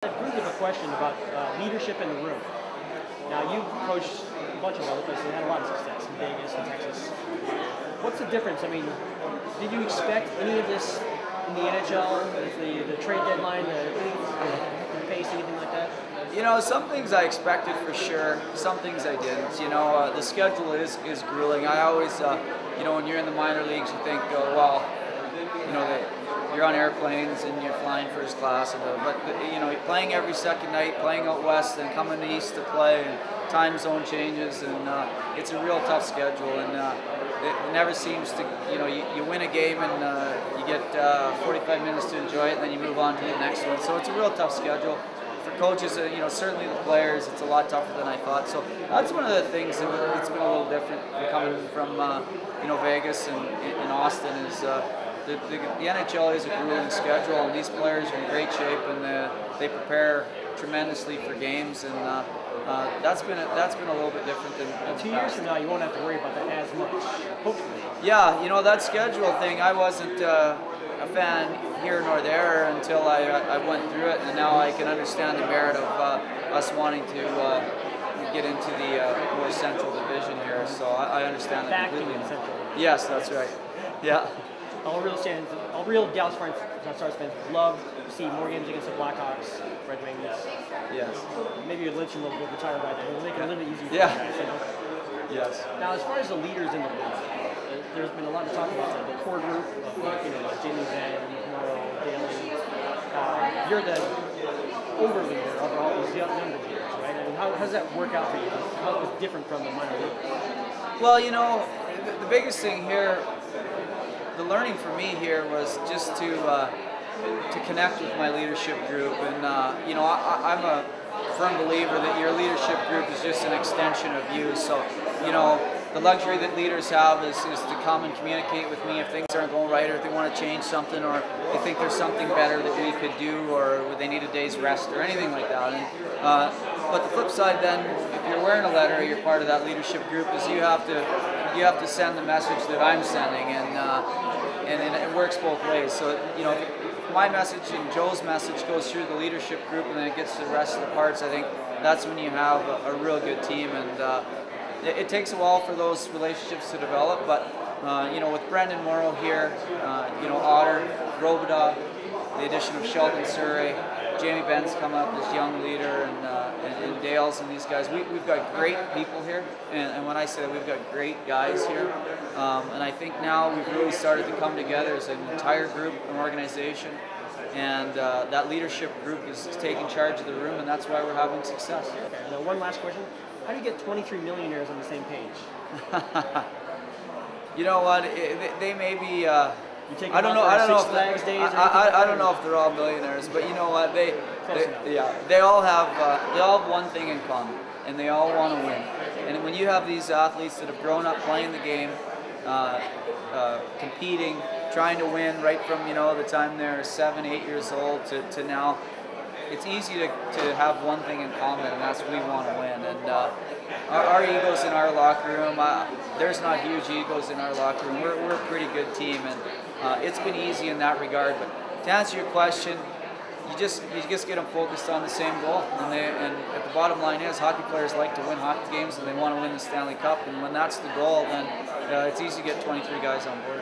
That brings up a question about leadership in the room. Now, you've coached a bunch of other places and had a lot of success in Vegas and Texas. What's the difference? I mean, did you expect any of this in the NHL, with the trade deadline, the pace, anything like that? You know, some things I expected for sure, some things I didn't. You know, the schedule is grueling. I always, you know, when you're in the minor leagues, you think, oh, well, you know, you're on airplanes and you're flying first class, but you know, playing every second night, playing out west, and coming east to play, and time zone changes, and it's a real tough schedule, and it never seems to, you know, you win a game and you get 45 minutes to enjoy it, and then you move on to the next one. So it's a real tough schedule. For coaches, you know, certainly the players, it's a lot tougher than I thought. So that's one of the things that's been a little different coming from you know, Vegas and in Austin is. The NHL is a grueling schedule, and these players are in great shape, and they prepare tremendously for games, and that's been a little bit different than 2 years from now. You won't have to worry about that as much, hopefully. Yeah, you know, that schedule thing, I wasn't a fan here nor there until I went through it, and now I can understand the merit of us wanting to get into the more central division here. So I understand that completely. Back to central. Yes, that's right. Yeah. All real Dallas Stars fans love to see more games against the Blackhawks, Red Wings. Yes. Maybe Lynch will retire by then. It'll make it a little bit easier for Yeah. you guys, you know? Yes. Now, as far as the leaders in the league, there's been a lot of talk about the core group of, you know, Jamie Benn, Morrow, Daly. You're the over-leader of all these younger leaders, right? I mean, how does that work out for you? How is it different from the minor leagues? Well, you know, the biggest thing here, the learning for me here was just to connect with my leadership group, and you know, I'm a firm believer that your leadership group is just an extension of you. So, you know, the luxury that leaders have is to come and communicate with me if things aren't going right, or if they want to change something, or they think there's something better that we could do, or they need a day's rest, or anything like that. And but the flip side, then, if you're wearing a letter, you're part of that leadership group, is you have to send the message that I'm sending, and it works both ways. So, you know, my message and Joe's message goes through the leadership group, and then it gets to the rest of the parts. I think that's when you have a real good team, and it takes a while for those relationships to develop. But you know, with Brendan Morrow here, you know, Otter, Robidoux, the addition of Sheldon Surrey, Jamie Benn's come up as young leader, and Dales and these guys. We've got great people here, and when I say that, we've got great guys here. And I think now we've really started to come together as an entire group, an organization, and that leadership group is taking charge of the room, and that's why we're having success. Okay, now one last question. How do you get 23 millionaires on the same page? You know what? They may be. I don't know. I don't know if they're all millionaires, but you know what? They all have one thing in common, and they all want to win. And when you have these athletes that have grown up playing the game, competing, trying to win right from, you know, the time they're 7, 8 years old to now, it's easy to have one thing in common, and that's we want to win. And our egos in our locker room, there's not huge egos in our locker room. We're a pretty good team, and it's been easy in that regard. But to answer your question, you just get them focused on the same goal, and at the bottom line is, hockey players like to win hockey games, and they want to win the Stanley Cup. And when that's the goal, then it's easy to get 23 guys on board.